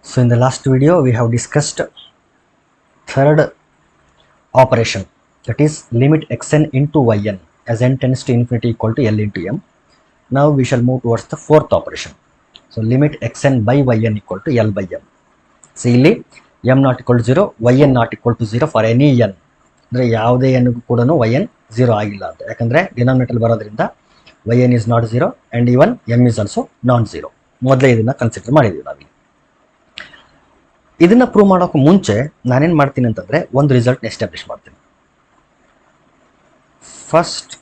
So in the last video we have discussed third operation, that is limit xn into yn as n tends to infinity equal to L into m. Now we shall move towards the fourth operation. So limit xn by yn equal to L by m. So ಇಲ್ಲಿ m not equal to 0, yn not equal to 0 for any n. ಅಂದರೆ ಯಾವುದೇ n ಕೂಡ yn 0 ಆಗಿಲ್ಲ ಅಂತ, ಯಾಕಂದರೆ denominator ಬರೋದ್ರಿಂದ yn is not 0 and even m is also non 0. ಮೊದಲೇ ಇದನ್ನು ಕನ್ಸಿಡರ್ ಮಾಡಿದ್ದೀವಿ ನಾವಿಲ್ಲಿ. ಇದನ್ನ ಪ್ರೂವ್ ಮಾಡೋಕೆ ಮುಂಚೆ ನಾನೇನು ಮಾಡ್ತೀನಿ ಅಂತಂದರೆ ಒಂದು ರಿಸಲ್ಟ್ನ ಎಸ್ಟಾಬ್ಲಿಷ್ ಮಾಡ್ತೀನಿ. First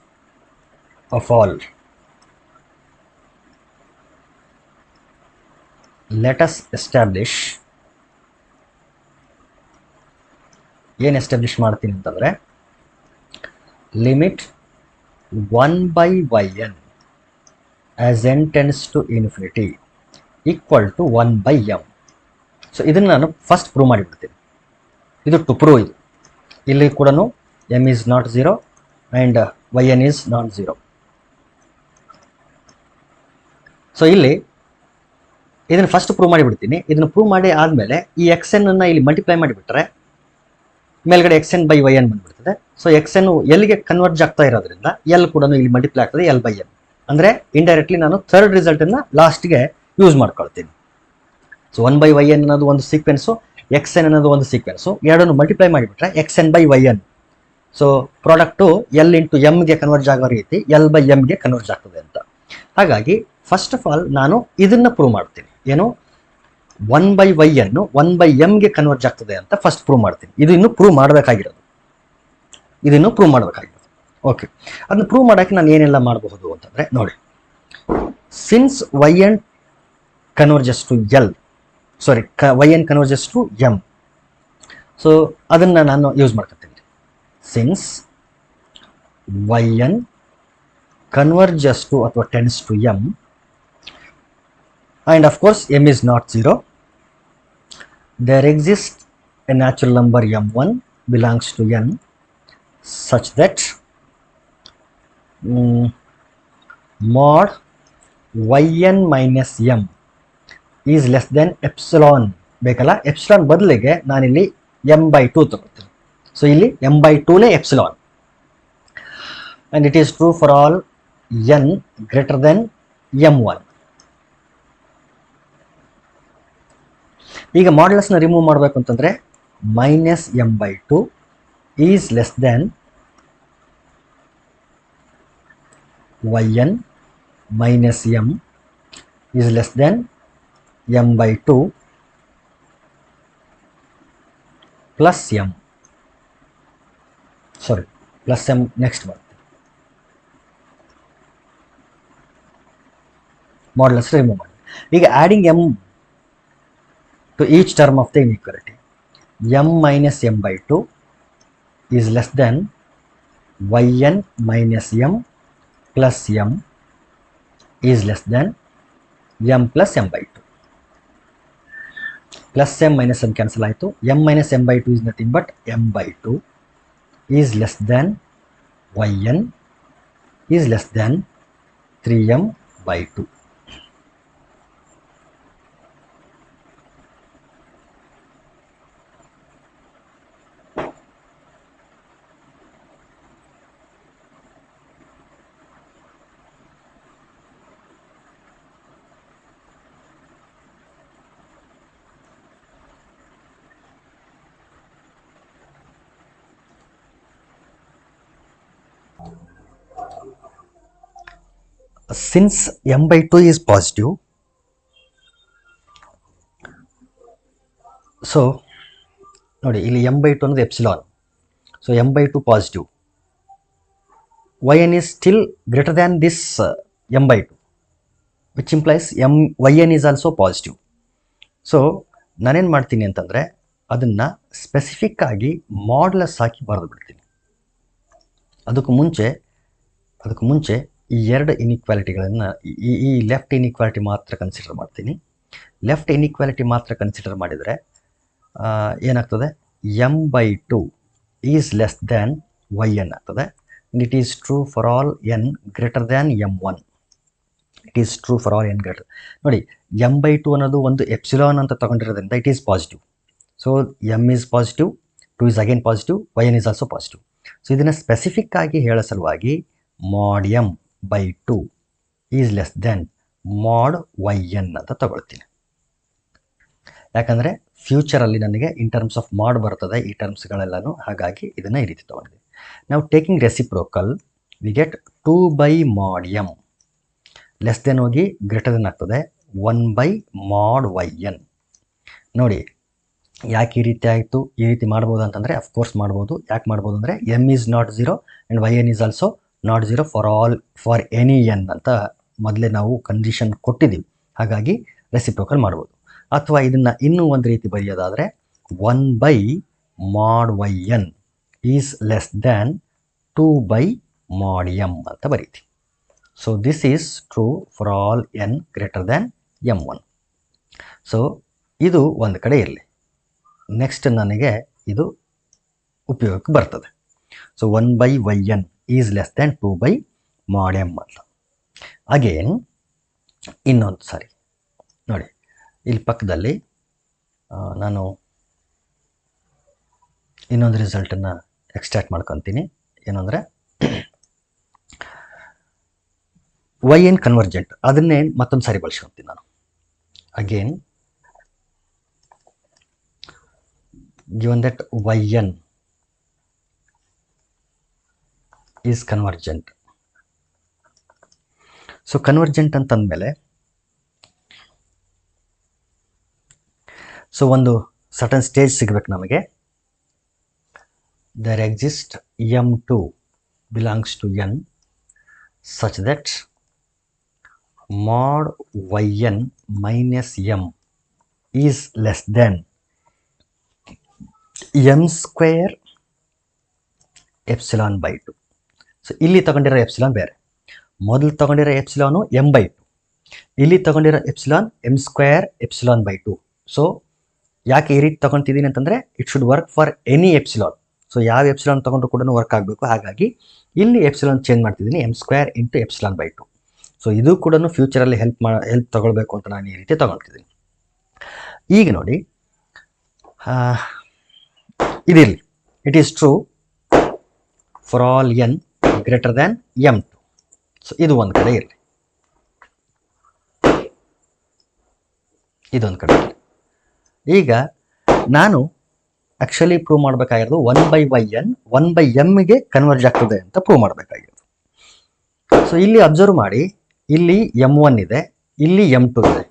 of all let us establish, ಏನು ಎಸ್ಟಾಬ್ಲಿಷ್ ಮಾಡ್ತೀನಿ ಅಂತಂದರೆ limit 1/yn as n tends to infinity equal to 1/m. So ಇದನ್ನು ನಾನು ಫಸ್ಟ್ ಪ್ರೂವ್ ಮಾಡಿಬಿಡ್ತೀನಿ. ಇದು ಟು ಪ್ರೂವ್. ಇದು ಇಲ್ಲಿ ಕೂಡ m is not 0 and yn is not 0. So ಇಲ್ಲಿ ಇದನ್ನು ಫಸ್ಟ್ ಪ್ರೂವ್ ಮಾಡಿಬಿಡ್ತೀನಿ. ಇದನ್ನು ಪ್ರೂವ್ ಮಾಡಿ ಆದಮೇಲೆ ಈ ಎಕ್ಸ್ ಎನ್ ಅನ್ನು ಇಲ್ಲಿ ಮಲ್ಟಿಪ್ಲೈ ಮಾಡಿಬಿಟ್ರೆ ಮೇಲ್ಗಡೆ X N by Y N ಬಂದ್ಬಿಡ್ತದೆ. ಸೊ ಎಕ್ಸ್ ಎನ್ ಎಲ್ಗೆ ಕನ್ವರ್ಜ್ ಆಗ್ತಾ ಇರೋದ್ರಿಂದ ಎಲ್ ಕೂಡ ಇಲ್ಲಿ ಮಲ್ಟಿಪ್ಲೈ ಆಗ್ತದೆ ಎಲ್ ಬೈ ಎನ್. ಅಂದರೆ ಇಂಡೈರೆಕ್ಟ್ಲಿ ನಾನು ಥರ್ಡ್ ರಿಸಲ್ಟನ್ನು ಲಾಸ್ಟ್ಗೆ ಯೂಸ್ ಮಾಡ್ಕೊಳ್ತೀನಿ. ಸೊ 1/yn ಅನ್ನೋದು ಒಂದು ಸೀಕ್ವೆನ್ಸು, ಎಕ್ಸ್ ಎನ್ ಅನ್ನೋದು ಒಂದು ಸೀಕ್ವೆನ್ಸು, ಎರಡನ್ನು ಮಲ್ಟಿಪ್ಲೈ ಮಾಡಿಬಿಟ್ರೆ X N by Y N. So product L into ಎಮ್ಗೆ ಕನ್ವರ್ಜ್ ಆಗೋ ರೀತಿ ಎಲ್ ಬೈ ಎಮ್ಗೆ ಕನ್ವರ್ಜ್ ಆಗ್ತದೆ ಅಂತ. ಹಾಗಾಗಿ ಫಸ್ಟ್ ಆಫ್ ಆಲ್ ನಾನು ಇದನ್ನು ಪ್ರೂವ್ ಮಾಡ್ತೀನಿ. ಏನು 1/yn 1/mಗೆ ಕನ್ವರ್ಜ್ ಆಗ್ತದೆ ಅಂತ ಫಸ್ಟ್ ಪ್ರೂವ್ ಮಾಡ್ತೀನಿ. ಇದು ಇನ್ನೂ ಪ್ರೂವ್ ಮಾಡಬೇಕಾಗಿರೋದು. ಓಕೆ, ಅದನ್ನ ಪ್ರೂವ್ ಮಾಡೋಕ್ಕೆ ನಾನು ಏನೆಲ್ಲ ಮಾಡಬಹುದು ಅಂತಂದರೆ ನೋಡಿ, since yn converges to L, yn converges to M. So ಅದನ್ನು ನಾನು ಯೂಸ್ ಮಾಡ್ಕೊತೀನಿ. ಸಿನ್ಸ್ yn ಕನ್ವರ್ಜಸ್ ಟು ಅಥವಾ tends to M and of course m is not 0, there exists a natural number m1 belongs to n such that mod yn minus m is less than epsilon. ಬೇಕಲ್ಲ, epsilon ಬದಲಿಗೆ ನಾನಿಲ್ಲಿ m/2 ತಗೊಳ್ತೀನಿ. So ಇಲ್ಲಿ m/2ನೇ epsilon, and it is true for all n greater than m1. ಈಗ ಮಾಡ್ಯುಲಸ್ನ remove ಮಾಡಬೇಕು ಅಂತಂದರೆ minus m/2 is less than yn minus m is less than m/2 plus m. Plus m next ಬರುತ್ತೆ. Modulus remove ಮಾಡಿ. ಈಗ adding m to each term of the inequality, m minus m/2 is less than yn minus m plus m is less than m plus m/2. Plus m minus m cancel ಆಯಿತು. m minus m/2 is nothing but m/2 is less than yn is less than 3m/2. Since m/2 is positive, so ನೋಡಿ ಇಲ್ಲಿ m/2 ಅನ್ನೋದು epsilon. So m/2 positive, yn is still greater than this m/2, which implies yn is also positive. So ನಾನೇನು ಮಾಡ್ತೀನಿ ಅಂತಂದರೆ ಅದನ್ನು specific ಆಗಿ modulus ಹಾಕಿ ಬರೆದು ಬಿಡ್ತೀನಿ. ಅದಕ್ಕೂ ಮುಂಚೆ ಈ ಎರಡು ಇನ್ಇಕ್ವಾಲಿಟಿಗಳನ್ನು ಈ ಲೆಫ್ಟ್ ಇನ್ಇಕ್ವಾಲಿಟಿ ಮಾತ್ರ ಕನ್ಸಿಡರ್ ಮಾಡ್ತೀನಿ. ಲೆಫ್ಟ್ ಇನ್ಇಕ್ವಾಲಿಟಿ ಮಾತ್ರ ಕನ್ಸಿಡರ್ ಮಾಡಿದರೆ ಏನಾಗ್ತದೆ, m/2 is less than yn ಆಗ್ತದೆ. It is true for all n greater than m1. It it is true for all N greater. ನೋಡಿ m/2 ಅನ್ನೋದು ಒಂದು ಎಪ್ಸಿಲಾನ್ ಅಂತ ತಗೊಂಡಿರೋದ್ರಿಂದ it is positive. So m is positive, 2 is again positive, yn is also positive. So ಇದನ್ನು specific ಆಗಿ ಹೇಳೋ ಸಲುವಾಗಿ mod m/2 is less than mod yn ಅಂತ ತಗೊಳ್ತೀನಿ. ಯಾಕಂದರೆ ಫ್ಯೂಚರಲ್ಲಿ ನನಗೆ ಇನ್ ಟರ್ಮ್ಸ್ ಆಫ್ ಮಾಡ್ ಬರ್ತದೆ ಈ ಟರ್ಮ್ಸ್ಗಳೆಲ್ಲನೂ, ಹಾಗಾಗಿ ಇದನ್ನು ಈ ರೀತಿ ತೊಗೊಂಡಿದ್ದೀನಿ. ನಾವು taking reciprocal we get 2/mod m less than ಹೋಗಿ ಗ್ರೇಟರ್ ದೆನ್ ಆಗ್ತದೆ 1/mod yn. ನೋಡಿ ಯಾಕೆ ಈ ರೀತಿ ಆಯಿತು, ಈ ರೀತಿ ಮಾಡ್ಬೋದು ಅಂತಂದರೆ ಅಫ್ಕೋರ್ಸ್ ಮಾಡ್ಬೋದು. ಯಾಕೆ ಮಾಡ್ಬೋದು ಅಂದರೆ m is not 0 and yn is also not 0 for any n ಅಂತ ಮೊದಲೇ ನಾವು ಕಂಡೀಷನ್ ಕೊಟ್ಟಿದ್ದೀವಿ, ಹಾಗಾಗಿ ರೆಸಿಪ್ರೋಕಲ್ ಮಾಡ್ಬೋದು. ಅಥವಾ ಇದನ್ನು ಇನ್ನೂ ಒಂದು ರೀತಿ ಬರೆಯೋದಾದರೆ 1/mod yn is less than 2/mod m ಅಂತ ಬರೀತೀವಿ. So this is true for all n greater than m1. So ಇದು ಒಂದು ಕಡೆ ಇರಲಿ. ನೆಕ್ಸ್ಟ್ ನನಗೆ ಇದು ಉಪಯೋಗಕ್ಕೆ ಬರ್ತದೆ. So 1/yn is less than 2/mod m ಅಂತ. ಅಗೇನ್ ಇನ್ನೊಂದು ಸಾರಿ ನೋಡಿ, ಇಲ್ಲಿ ಪಕ್ಕದಲ್ಲಿ ನಾನು ಇನ್ನೊಂದು ರಿಸಲ್ಟನ್ನು ಎಕ್ಸ್ಟ್ರಾಕ್ಟ್ ಏನು ಅಂದರೆ yn ಕನ್ವರ್ಜೆಂಟ್, ಅದನ್ನೇ ಮತ್ತೊಂದು ಸಾರಿ ಬಳಸ್ಕೊತೀನಿ ನಾನು. Again given that yn is convergent. So convergent ಅಂತಂದಮೇಲೆ ಸೊ ಒಂದು ಸರ್ಟನ್ ಸ್ಟೇಜ್ ಸಿಗಬೇಕು ನಮಗೆ. there exist m2 belongs to n such that mod yn minus m is less than m square epsilon/2. So ಇಲ್ಲಿ ತಗೊಂಡಿರೋ ಎಪ್ಸಿಲಾನ್ ಬೇರೆ, ಮೊದಲು ತಗೊಂಡಿರೋ ಎಪ್ಸಿಲಾನು m/2, ಇಲ್ಲಿ ತಗೊಂಡಿರೋ ಎಪ್ಸಿಲಾನ್ m² epsilon/2. ಸೊ ಯಾಕೆ ಈ ರೀತಿ ತಗೊತಿದ್ದೀನಿ ಅಂತಂದರೆ it should work for any epsilon. So ಯಾವ ಎಪ್ಸಿಲಾನ್ ತೊಗೊಂಡ್ರು ಕೂಡ ವರ್ಕ್ ಆಗಬೇಕು, ಹಾಗಾಗಿ ಇಲ್ಲಿ ಎಪ್ಸಿಲಾನ್ ಚೇಂಜ್ ಮಾಡ್ತಿದ್ದೀನಿ m² × epsilon/2. ಸೊ ಇದು ಕೂಡ ಫ್ಯೂಚರಲ್ಲಿ ಹೆಲ್ಪ್ ತಗೊಳ್ಬೇಕು ಅಂತ ನಾನು ಈ ರೀತಿ ತಗೊಳ್ತಿದ್ದೀನಿ. ಈಗ ನೋಡಿ ಇದಿರಲಿ, it is true for all n greater than m2. So ಇದು ಒಂದು ಕಡೆ ಇರಲಿ, ಇದೊಂದು ಕಡೆ ಇರಲಿ. ಈಗ ನಾನು ಆ್ಯಕ್ಚುಲಿ ಪ್ರೂವ್ ಮಾಡಬೇಕಾಗಿರೋದು 1/yn 1/mಗೆ ಕನ್ವರ್ಜ್ ಆಗ್ತದೆ ಅಂತ ಪ್ರೂವ್ ಮಾಡಬೇಕಾಗಿರೋದು. ಸೊ ಇಲ್ಲಿ ಅಬ್ಸರ್ವ್ ಮಾಡಿ, ಇಲ್ಲಿ m1 ಇದೆ, ಇಲ್ಲಿ m2 ಇದೆ.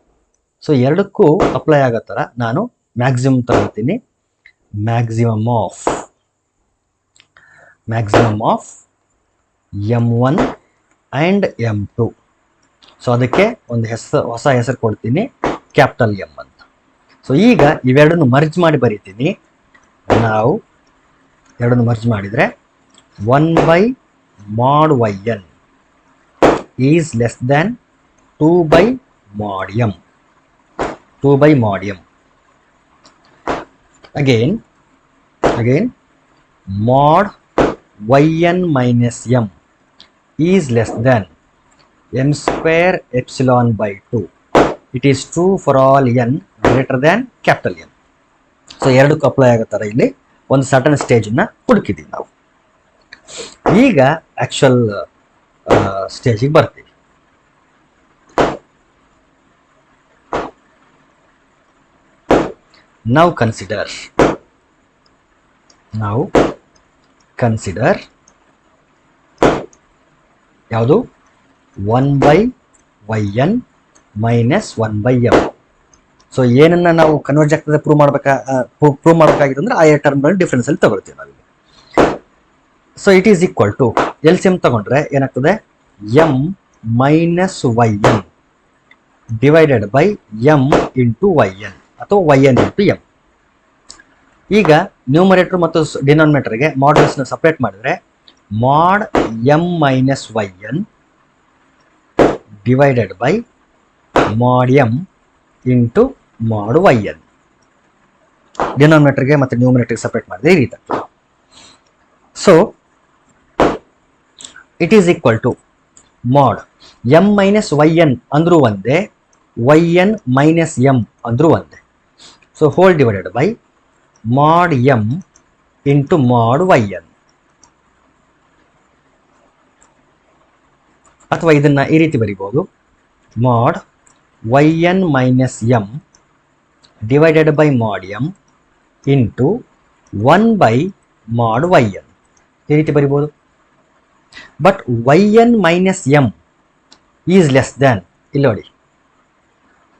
ಸೊ ಎರಡಕ್ಕೂ ಅಪ್ಲೈ ಆಗೋ ಥರ ನಾನು ಮ್ಯಾಕ್ಸಿಮಮ್ ತಗೊಳ್ತೀನಿ. Maximum of m1 and m2. So ಅದಕ್ಕೆ ಒಂದು ಹೊಸ ಹೆಸರು ಕೊಡ್ತೀನಿ, ಕ್ಯಾಪಿಟಲ್ M ಅಂತ. ಸೊ ಈಗ ಇವೆರಡನ್ನು ಮರ್ಜ್ ಮಾಡಿ ಬರೀತೀನಿ. ನಾವು ಎರಡನ್ನು ಮರ್ಜ್ ಮಾಡಿದರೆ 1/mod yn is less than 2/mod m. Again mod yn minus m is less than m² epsilon/2. It is true for all n greater than capital N. So ಎರಡಕ್ಕೂ apply ಆಗೋ ಥರ ಇಲ್ಲಿ ಒಂದು ಸರ್ಟನ್ ಸ್ಟೇಜನ್ನು ಹುಡುಕಿದ್ದೀವಿ ನಾವು. ಈಗ actual ಸ್ಟೇಜಿಗೆ ಬರ್ತೀವಿ. Now consider ಯಾವುದು 1/yn minus 1/m. So ಏನನ್ನ ನಾವು ಕನ್ವರ್ಜ್ ಆಗ್ತದೆ ಪ್ರೂವ್ ಮಾಡಬೇಕಾಗಿತ್ತು ಅಂದರೆ ಆ ಟರ್ಮ್ಗಳು ಡಿಫ್ರೆನ್ಸಲ್ಲಿ ತಗೊಳ್ತೀವಿ ನಾವಿಲ್ಲಿ. So it is equal to LCM ತಗೊಂಡ್ರೆ ಏನಾಗ್ತದೆ, m minus yn divided by m into yn ಅಥವಾ yn ಇಂಟು m. ಈಗ ನ್ಯೂಮರೇಟರ್ ಮತ್ತು ಡಿನಾಮಿನೇಟರ್ಗೆ ಮಾಡ್ಯುಲಸ್ನ ಸಪ್ರೇಟ್ ಮಾಡಿದ್ರೆ mod m minus yn divided by mod m into mod yn. ಡಿನಾಮಿನೇಟರ್ಗೆ ಮತ್ತು ನ್ಯೂಮರೇಟರ್ಗೆ ಸಪ್ರೇಟ್ ಮಾಡಿದ್ರೆ ಈ ರೀತಿ. So it is equal to mod M minus Y N ಅಂದ್ರೂ ಒಂದೇ, ವೈ ಎನ್ ಮೈನಸ್ ಎಮ್ ಅಂದ್ರೂ ಒಂದೇ. So whole divided by mod M into mod Y N. ಅಥವಾ ಇದನ್ನ ಈ ರೀತಿ ಬರಿಬಹುದು, mod Y N minus M divided by mod M into 1 by mod Y N. ಈ ರೀತಿ ಬರಿಬಹುದು. But Y N minus M is less than, ಇಲ್ಲಿ ನೋಡಿ,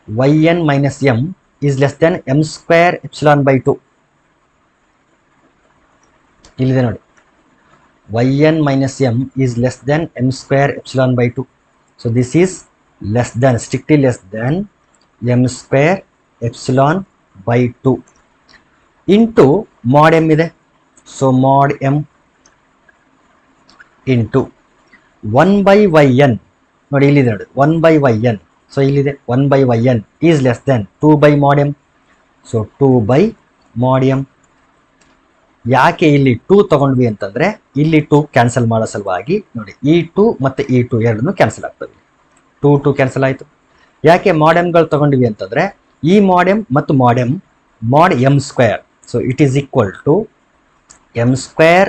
Y N minus M is less than M square epsilon by 2. ಇಲ್ಲಿದೆ ನೋಡಿ, Y N minus M is less than M square epsilon by 2. So this is less than, strictly less than M square epsilon by 2 into mod M ಇದೆ. So mod M into 1 by Y N, ನೋಡಿ ಇಲ್ಲಿದೆ ನೋಡಿ 1 by Y N. So ಇಲ್ಲಿದೆ 1 by Y N is less than 2 by mod M. So 2 by mod M. ಯಾಕೆ ಇಲ್ಲಿ 2 ತಗೊಂಡ್ವಿ ಅಂತಂದ್ರೆ, ಇಲ್ಲಿ 2 ಕ್ಯಾನ್ಸಲ್ ಮಾಡೋ ಸಲುವಾಗಿ ನೋಡಿ, ಈ 2 ಮತ್ತೆ ಈ 2 ಎರಡನ್ನು ಕ್ಯಾನ್ಸಲ್ ಆಗ್ತವೆ. 2 ಕ್ಯಾನ್ಸಲ್ ಆಯಿತು. ಯಾಕೆ ಮಾಡ್ ಎಮ್ಗಳು ತಗೊಂಡ್ವಿ ಅಂತಂದ್ರೆ, ಈ ಮಾಡ್ ಎಮ್ ಮತ್ತು mod M mod M square. So it is equal to M square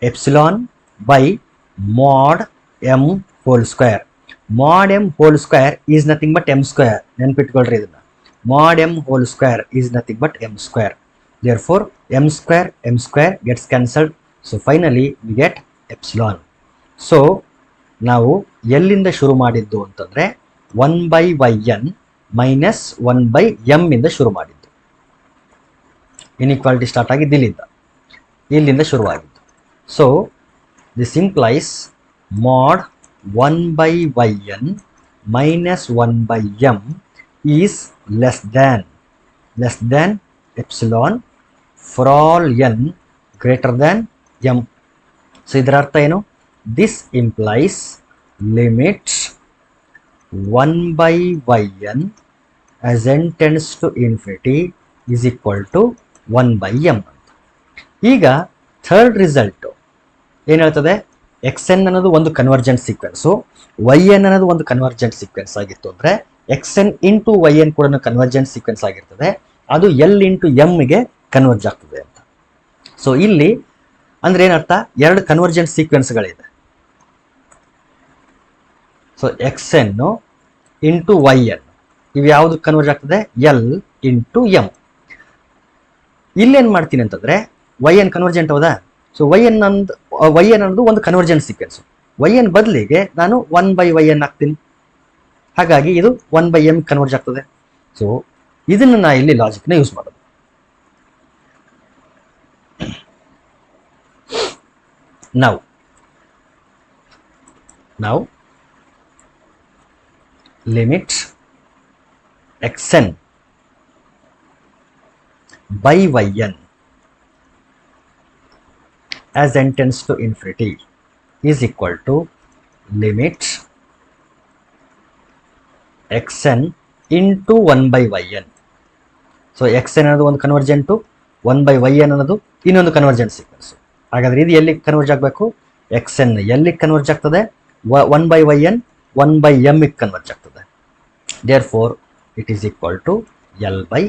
epsilon by mod M whole square. Mod M whole square is nothing but M square. ನೆನ್ಪಿಟ್ಕೊಳ್ರಿ ಇದನ್ನ, mod M whole square is nothing but M square. Therefore, m square gets cancelled. So finally we get epsilon. So ನಾವು ಎಲ್ಲಿಂದ ಶುರು ಮಾಡಿದ್ದು ಅಂತಂದ್ರೆ 1 by Y N minus 1 by M ಇಂದ ಶುರು ಮಾಡಿದ್ದು. ಇನ್ಇಕ್ವಾಲಿಟಿ ಸ್ಟಾರ್ಟ್ ಆಗಿದ್ದು ಇಲ್ಲಿಂದ ಶುರುವಾಗಿದ್ದು. So this implies mod 1 by Y N minus 1 by M is less than epsilon for all n greater than m. So ಇದರ ಅರ್ಥ ಏನು? This implies limit 1 by yn as n tends to infinity is equal to 1 by m. ಈಗ third result ಏನು ಹೇಳ್ತದೆ? xn ಅನ್ನೋದು ಒಂದು convergent sequence, yn ಅನ್ನೋದು ಒಂದು ಕನ್ವರ್ಜೆಂಟ್ ಸೀಕ್ವೆನ್ಸ್ ಆಗಿತ್ತು ಅಂದರೆ xn ಇಂಟು yn ಕೂಡ ಕನ್ವರ್ಜೆಂಟ್ ಸೀಕ್ವೆನ್ಸ್ ಆಗಿರ್ತದೆ. ಅದು l ಇಂಟು ಎಮ್ಗೆ ಕನ್ವರ್ಜ್ ಆಗ್ತದೆ ಅಂತ. ಸೊ ಇಲ್ಲಿ ಅಂದ್ರೆ ಏನರ್ಥ? ಎರಡು ಕನ್ವರ್ಜೆಂಟ್ ಸೀಕ್ವೆನ್ಸ್ಗಳಿದೆ. So X N into Y N, ಇವು ಯಾವುದು ಕನ್ವರ್ಜ್ ಆಗ್ತದೆ? L into M. ಇಲ್ಲೇನು ಮಾಡ್ತೀನಿ ಅಂತಂದ್ರೆ ವೈ ಎನ್ ಕನ್ವರ್ಜೆಂಟ್ ಹೌದಾ? ಸೊ ವೈ ಎನ್ ಅನ್ನೋದು ಒಂದು ಕನ್ವರ್ಜೆಂಟ್ ಸೀಕ್ವೆನ್ಸ್. ವೈ ಎನ್ ಬದಲಿಗೆ ನಾನು 1 ಬೈ ವೈ ಎನ್ ಹಾಕ್ತೀನಿ. ಹಾಗಾಗಿ ಇದು 1 ಬೈ ಎಮ್ ಕನ್ವರ್ಜ್ ಆಗ್ತದೆ. ಸೊ ಇದನ್ನು ನಾ ಇಲ್ಲಿ ಲಾಜಿಕ್ನ ಯೂಸ್ ಮಾಡೋದು. Now limit xn by yn as n tends to infinity is equal to limit xn into 1 by yn. So xn ಅನ್ನೋದು ಒಂದು ಕನ್ವರ್ಜೆಂಟು, 1 by yn ಅನ್ನೋದು ಇನ್ನೊಂದು ಕನ್ವರ್ಜೆಂಟ್ ಸೀಕ್ವೆನ್ಸ್. ಹಾಗಾದ್ರೆ ಇದು ಎಲ್ಲಿ ಕನ್ವರ್ಜ್ ಆಗಬೇಕು? xn ಎಲ್ಲಿಗೆ ಕನ್ವರ್ಜ್ ಆಗ್ತದೆ? 1 by yn 1 by m ಗೆ ಕನ್ವರ್ಜ್ ಆಗ್ತದೆ. Therefore it is equal to l by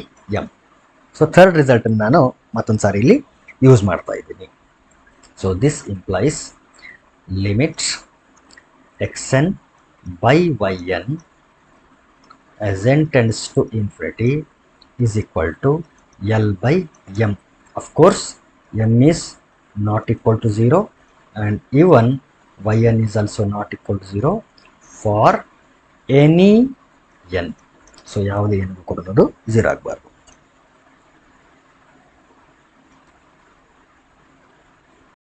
m. So third result ನಾನು ಮತ್ತೊಂದು ಸಾರಿ ಇಲ್ಲಿ ಯೂಸ್ ಮಾಡ್ತಾ ಇದ್ದೀನಿ. So this implies limit xn by yn as n tends to infinity is equal to l by m. Of course m is not equal to 0 and even yn is also not equal to 0 for any n. So ಯಾವುದೇ n ಕೂಡ 0 ಆಗಬಾರ್ದು.